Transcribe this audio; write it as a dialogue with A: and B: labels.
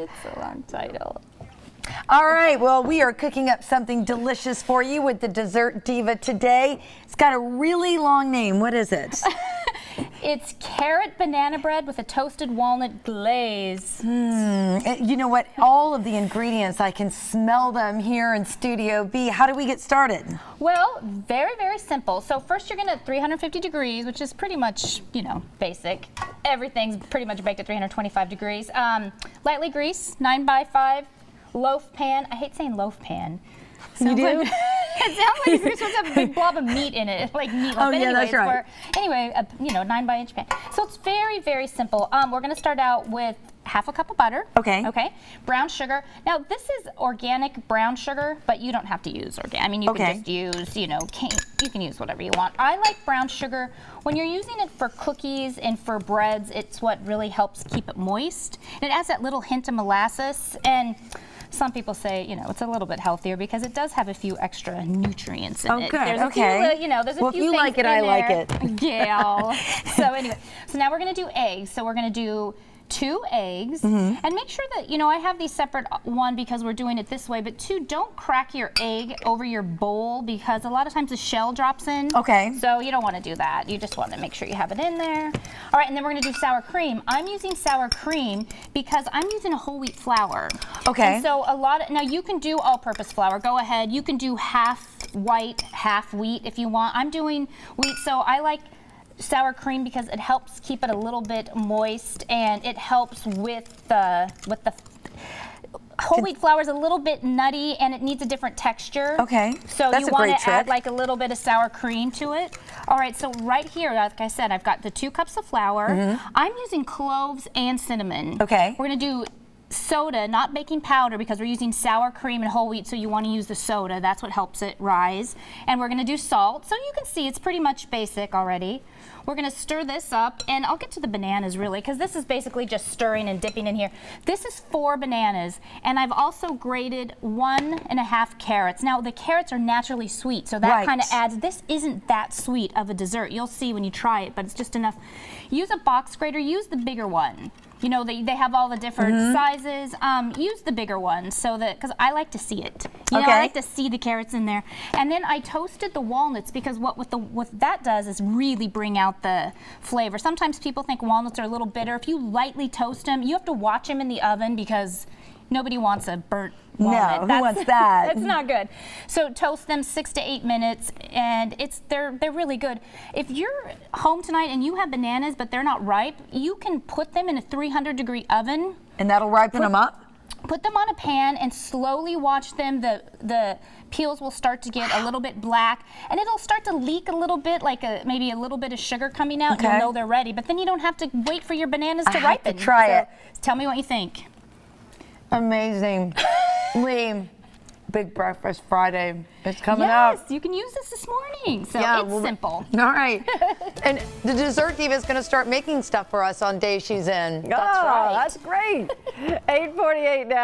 A: It's a long title.
B: All right, well, we are cooking up something delicious for you with the Dessert Diva today. It's got a really long name. What is it?
A: It's carrot banana bread with a toasted walnut glaze.
B: You know what? All of the ingredients, I can smell them here in Studio B. How do we get started?
A: Well, very, very simple. So first you're gonna 350 degrees, which is pretty much, you know, basic. Everything's pretty much baked at 325 degrees. Lightly grease, 9x5. Loaf pan. I hate saying loaf pan.
B: You do?
A: Like, it sounds like you're supposed to have a big blob of meat in it, like meatloaf.
B: Oh,
A: but
B: yeah,
A: anyway,
B: that's right.
A: Anyway, you know, 9-inch pan. So it's very, very simple. We're going to start out with half a cup of butter.
B: Okay.
A: Okay. Brown sugar. Now, this is organic brown sugar, but you don't have to use organic. I mean, you can just use, you know, you can use whatever you want. I like brown sugar. When you're using it for cookies and for breads, it's what really helps keep it moist. And it adds that little hint of molasses. And some people say, you know, it's a little bit healthier because it does have a few extra nutrients in it.
B: Good.
A: There's a few, you know, there's a few
B: if you
A: things
B: like it,
A: in
B: I
A: there.
B: like it.
A: Yeah. So anyway, so now we're going to do eggs. So we're going to do 2 eggs, and make sure that, you know, I have these separate, one because we're doing it this way, but 2, don't crack your egg over your bowl because a lot of times the shell drops in.
B: Okay.
A: So you don't want to do that. You just want to make sure you have it in there. All right, and then we're going to do sour cream. I'm using sour cream because I'm using a whole wheat flour.
B: Okay.
A: And so now you can do all-purpose flour. Go ahead. You can do half white, half wheat if you want. I'm doing wheat, so I like sour cream because it helps keep it a little bit moist, and it helps with the whole wheat flour is a little bit nutty and it needs a different texture.
B: Okay.
A: So
B: That's
A: you want to add like a little bit of sour cream to it. All right, so right here, like I said, I've got the 2 cups of flour. I'm using cloves and cinnamon.
B: Okay.
A: We're going to do soda, not baking powder, because we're using sour cream and whole wheat, so you want to use the soda. That's what helps it rise. And we're going to do salt. So you can see it's pretty much basic already. We're going to stir this up, and I'll get to the bananas really, because this is basically just stirring and dipping in here. This is 4 bananas, and I've also grated 1.5 carrots. Now, the carrots are naturally sweet, so that kind of adds, this isn't that sweet of a dessert. You'll see when you try it, but it's just enough. Use a box grater, use the bigger one. You know, they have all the different sizes. Use the bigger ones so that, because I like to see it. You know, I like to see the carrots in there. And then I toasted the walnuts because what that does is really bring out the flavor. Sometimes people think walnuts are a little bitter. If you lightly toast them, you have to watch them in the oven because nobody wants a burnt walnut.
B: No, who wants that?
A: That's not good. So toast them 6 to 8 minutes, and they're really good. If you're home tonight and you have bananas but they're not ripe, you can put them in a 300-degree oven.
B: And that'll ripen them up?
A: Put them on a pan and slowly watch them. The peels will start to get a little bit black, and it'll start to leak a little bit, like maybe a little bit of sugar coming out. You'll know they're ready. But then you don't have to wait for your bananas to ripen.
B: I have to try it.
A: Tell me what you think.
B: Amazing. Lee, Big Breakfast Friday is coming up.
A: Yes, you can use this morning. So it's simple.
B: All right. And the Dessert Diva is going to start making stuff for us on days she's in.
C: That's right. That's great. 8:48 now.